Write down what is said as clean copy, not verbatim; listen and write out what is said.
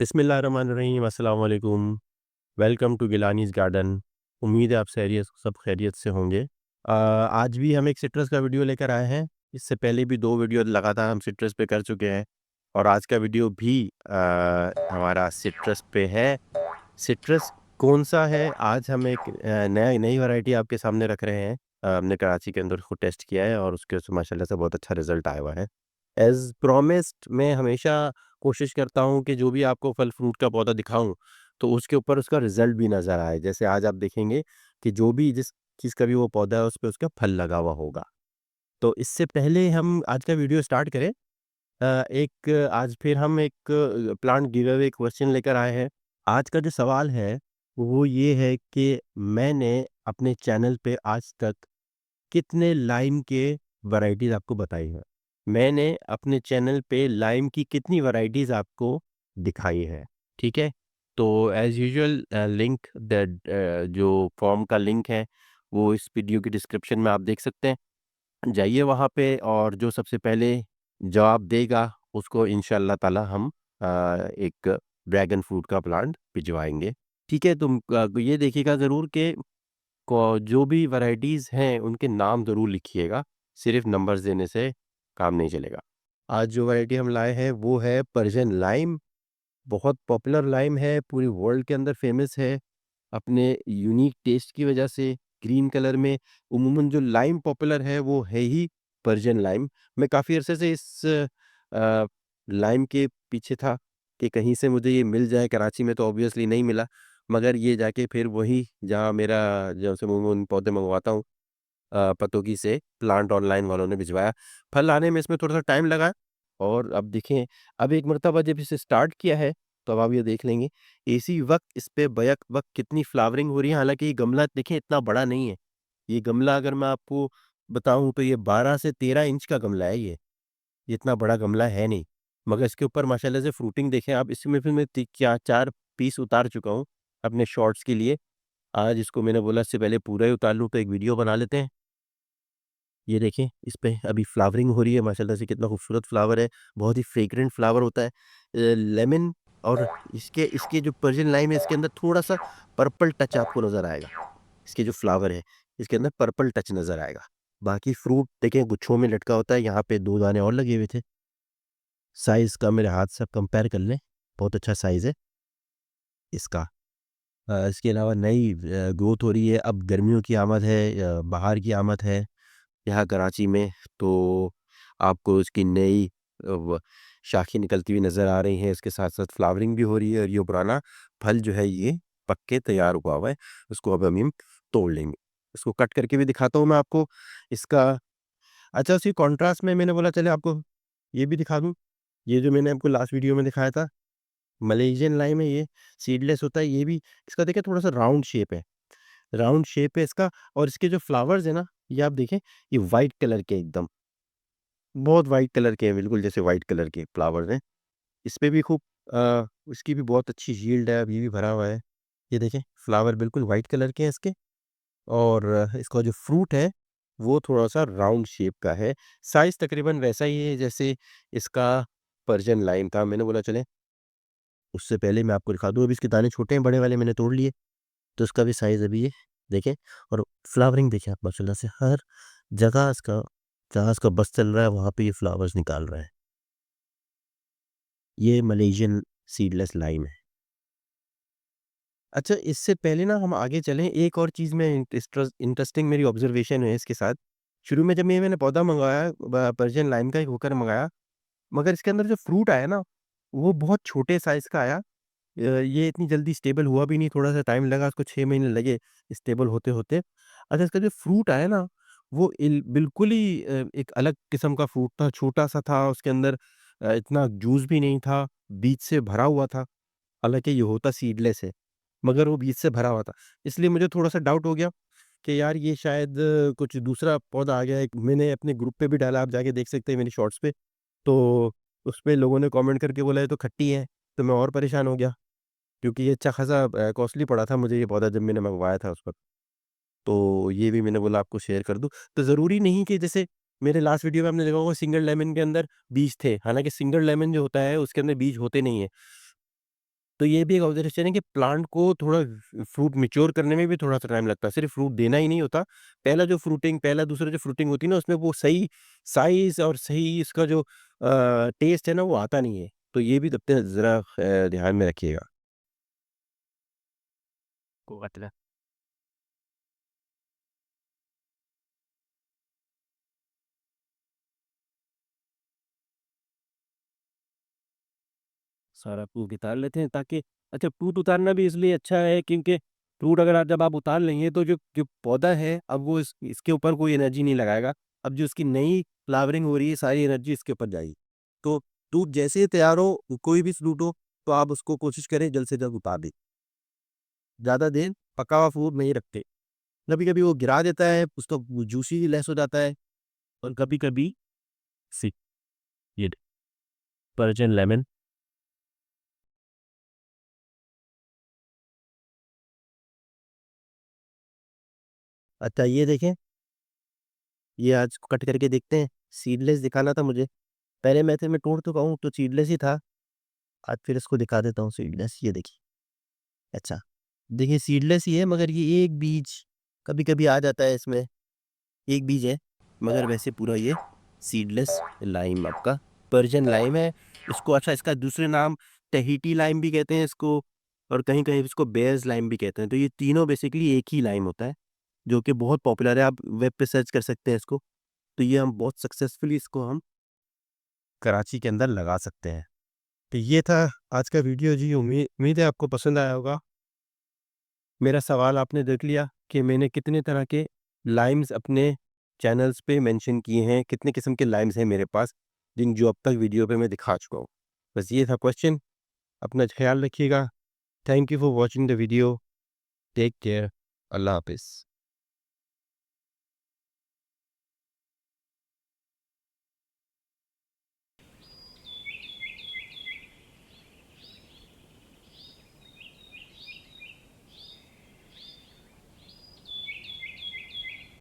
बिस्मिल्लाहिर्रहमानिर्रहीम, अस्सलाम वालेकुम। Welcome to Gilani's garden. उम्मीद है आप सब खैरियत से होंगे। आज भी हम एक सिट्रस का वीडियो लेकर आए हैं। इससे पहले भी 2 वीडियो लगातार हम सिट्रस पे कर चुके हैं और आज का वीडियो भी हमारा सिट्रस पे है। सिट्रस कौन-सा है? आज हम एक नई वैरायटी आपके सामने रख रहे हैं। हमने कराची के अंदर उसको टेस्ट किया है और उसके से माशाल्लाह से बहुत अच्छा रिज़ल्ट आया हुआ है। एज़ प्रॉमिस्ड मैं हमेशा कोशिश करता हूँ कि जो भी आपको फल फ्रूट का पौधा दिखाऊँ, तो उसके ऊपर उसका रिज़ल्ट भी नज़र आए। जैसे आज आप देखेंगे कि जो भी जिस चीज़ का भी वो पौधा है, उस पे उसका फल लगा हुआ होगा। तो इससे पहले हम आज का वीडियो स्टार्ट करें, एक आज फिर हम एक प्लांट गिव अवे क्वेश्चन लेकर आए हैं। आज का जो सवाल है, वो ये है कि मैंने अपने चैनल पे आज तक कितने लाइम के वैराइटीज़ आपको बताई हैं? मैंने अपने चैनल पे लाइम की कितनी वैराइटीज़ आपको दिखाई है, ठीक है? तो एज़ यूजुअल लिंक जो फॉर्म का लिंक है, वो इस वीडियो की डिस्क्रिप्शन में आप देख सकते हैं। जाइए वहाँ पे और जो सबसे पहले जवाब देगा, उसको इंशाअल्लाह ताला हम एक ड्रैगन फ्रूट का प्लांट भिजवाएँगे, ठीक है? ये देखिएगा ज़रूर कि जो भी वैराइटीज़ हैं, उनके नाम ज़रूर लिखिएगा, सिर्फ़ नंबर्स देने से काम नहीं चलेगा। आज जो वैराइटी हम लाए हैं, वो है पर्शियन लाइम। बहुत पॉपुलर लाइम है, पूरी वर्ल्ड के अंदर फ़ेमस है, अपने यूनिक टेस्ट की वजह से। ग्रीन कलर में उमूमन जो लाइम पॉपुलर है, वो है ही पर्शियन लाइम। मैं काफ़ी अरसे से इस लाइम के पीछे था कि कहीं से मुझे ये मिल जाए। कराची में तो ऑब्वियसली नहीं मिला, मगर ये जाके फिर वही जहाँ मेरा जहाँ से मैं पौधे मंगवाता हूँ, पतोगी से प्लांट ऑनलाइन वालों ने भिजवाया। फल आने में इसमें थोड़ा-सा टाइम लगा और अब देखें, अब एक मर्तबा जब इसे स्टार्ट किया है, तो अब आप ये देख लेंगे, इसी वक़्त इस पे बैक-वक़्त कितनी फ्लावरिंग हो रही है। हालाँकि ये गमला देखें इतना बड़ा नहीं है। ये गमला अगर मैं आपको बताऊँ तो ये 12 से 13 इंच का गमला है ये। ये इतना बड़ा गमला है नहीं। मगर इसके ऊपर माशाल्लाह से फ्रूटिंग देखें आप। इसमें फिर मैं ति क्या 4 पीस उतार चुका हूँ अपने शॉर्ट्स के लिए। आज इसको मैंने बोला इससे पहले पूरा ही उतार लूँ तो एक वीडियो बना लेते हैं। ये देखें, इस पे अभी फ्लावरिंग हो रही है माशाल्लाह से, कितना खूबसूरत फ्लावर है, बहुत ही फ्रेग्रेंट फ्लावर होता है। लेमन और इसके इसके जो पर्शियन लाइम है, इसके अंदर थोड़ा-सा पर्पल टच आपको नज़र आएगा। इसके जो फ्लावर है, इसके अंदर पर्पल टच नज़र आएगा। बाकी फ्रूट देखें गुच्छों में लटका होता है, यहाँ पे 2 दाने और लगे हुए थे। साइज़ का मेरे हाथ से आप कंपेयर कर लें, बहुत अच्छा साइज़ है इसका। इसके अलावा नई ग्रोथ हो रही है, अब गर्मियों की आमद है, बहार की आमद है यहाँ कराची में, तो आपको इसकी नई शाखें निकलती हुई नज़र आ रही हैं। इसके साथ-साथ फ्लावरिंग भी हो रही है और ये पुराना फल जो है ये पक के तैयार हुआ हुआ है। उसको अब हम तोड़ लेंगे। इसको कट करके भी दिखाता हूँ मैं आपको। इसका अच्छा, उसी कॉन्ट्रास्ट में मैंने बोला चले आपको ये भी दिखा दूँ। ये जो मैंने आपको लास्ट वीडियो में दिखाया था, मलेशियन लाइम है ये, सीडलेस होता है ये भी। इसका देखिए थोड़ा-सा राउंड शेप है इसका और इसके जो फ्लावर्स हैं ना, ये आप देखें, ये व्हाइट कलर के एकदम, बहुत व्हाइट कलर के हैं, बिल्कुल जैसे व्हाइट कलर के फ्लावर्स हैं। इस पे भी खूब इसकी भी बहुत अच्छी यील्ड है, अभी भी भरा हुआ है। ये देखें, फ्लावर बिल्कुल व्हाइट कलर के हैं इसके और इसका जो फ्रूट है, वो थोड़ा-सा राउंड शेप का है। साइज़ तकरीबन वैसा ही है जैसे इसका पर्शियन लाइम था। मैंने बोला चलें उससे पहले मैं आपको दिखा दूँ, अभी इसके दाने छोटे हैं, बड़े वाले मैंने तोड़ लिए, तो इसका भी साइज़ अभी ये देखें और फ्लावरिंग देखिए आप माशाल्लाह से हर जगह इसका, जहाँ इसका बस चल रहा है वहाँ पे ये फ्लावर्स निकाल रहा है। ये मलेशियन सीडलेस लाइम है। अच्छा, इससे पहले ना हम आगे चलें, एक और चीज़ में इंटरेस्टिंग मेरी ऑब्ज़र्वेशन है इसके साथ। शुरू में जब मैंने पौधा मँगवाया पर्शियन लाइम का एक होकर मँगाया, मगर इसके अंदर जो फ्रूट आया ना, वो बहुत छोटे साइज़ का आया। ये इतनी जल्दी स्टेबल हुआ भी नहीं, थोड़ा-सा टाइम लगा इसको, 6 महीने लगे स्टेबल होते-होते। अच्छा, इसका जो फ्रूट आया ना, वो बिल्कुल ही एक अलग किस्म का फ्रूट था, छोटा-सा था, उसके अंदर इतना जूस भी नहीं था, बीज से भरा हुआ था। हालाँकि ये होता सीडलेस है, मगर वो बीज से भरा हुआ था। इसलिए मुझे थोड़ा-सा डाउट हो गया कि यार ये शायद कुछ दूसरा पौधा आ गया है। मैंने अपने ग्रुप पे भी डाला, आप जाके देख सकते हैं मेरी शॉर्ट्स पे। तो उसपे लोगों ने कमेंट करके बोला ये तो खट्टी है, तो मैं और परेशान हो गया। क्योंकि ये अच्छा खासा कॉस्टली पड़ा था मुझे ये पौधा जब मैंने मँगवाया था उस वक़्त। तो ये भी मैंने बोला आपको शेयर कर दूँ। तो ज़रूरी नहीं कि जैसे मेरे लास्ट वीडियो में आपने देखा होगा सिंगल लेमन के अंदर बीज थे। हालाँकि सिंगल लेमन जो होता है उसके अंदर बीज होते नहीं हैं। तो ये भी एक ऑब्जर्वेशन है कि प्लांट को थोड़ा फ्रूट मैच्योर करने में भी थोड़ा-सा टाइम लगता है। सिर्फ़ फ्रूट देना ही नहीं होता, पहला दूसरा जो फ्रूटिंग होती है ना, उसमें वो सही साइज़ और सही इसका जो टेस्ट है ना, वो आता नहीं है। तो ये भी अपने ज़रा ध्यान में रखिएगा। को मतलब सारा फ्रूट उतार लेते हैं ताकि अच्छा फ्रूट उतारना भी इसलिए अच्छा है क्योंकि फ्रूट अगर आप जब आप उतार लेंगे तो जो जो पौधा है अब वो इसके ऊपर कोई एनर्जी नहीं लगाएगा। अब जो उसकी नई फ्लावरिंग हो रही है सारी एनर्जी इसके ऊपर जाएगी। तो फ्रूट जैसे ही तैयार हो कोई भी फ्रूट हो तो आप उसको कोशिश करें जल्द से जल्द उतार दें। ज़्यादा देर पका हुआ फ्रूट नहीं रखते। कभी-कभी वो गिरा देता है, उसका जूसी लेस हो जाता है और कभी-कभी सी ये पर्शियन लेमन अच्छा ये देखें, ये आज कट करके देखते हैं। सीडलेस दिखाना था मुझे। पहले मैं थे मैं तोड़ चुका हूँ तो सीडलेस ही था। आज फिर इसको दिखा देता हूँ सीडलेस ये देखिए। अच्छा, देखिए सीडलेस ही है मगर ये एक बीज कभी-कभी आ जाता है इसमें। एक बीज है मगर वैसे पूरा ये सीडलेस लाइम आपका पर्शियन लाइम है। इसको अच्छा इसका दूसरे नाम टहीटी लाइम भी कहते हैं इसको और कहीं-कहीं इसको बेयर्स लाइम भी कहते हैं। तो ये तीनों बेसिकली एक ही लाइम होता है, जो कि बहुत पॉपुलर है। आप वेब पे सर्च कर सकते हैं इसको। तो ये हम बहुत सक्सेसफुली इसको हम कराची के अंदर लगा सकते हैं। तो ये था आज का वीडियो जी। उम्मीद है आपको पसंद आया होगा। मेरा सवाल आपने देख लिया कि मैंने कितने तरह के लाइम्स अपने चैनल्स पे मेंशन किए हैं, कितने किस्म के लाइम्स हैं मेरे पास, जिन जो अब तक वीडियो पे मैं दिखा चुका हूँ। बस ये था क्वेश्चन। अपना ख़्याल रखिएगा। Thank you for watching the video. Take care. अल्लाह हाफ़िज़।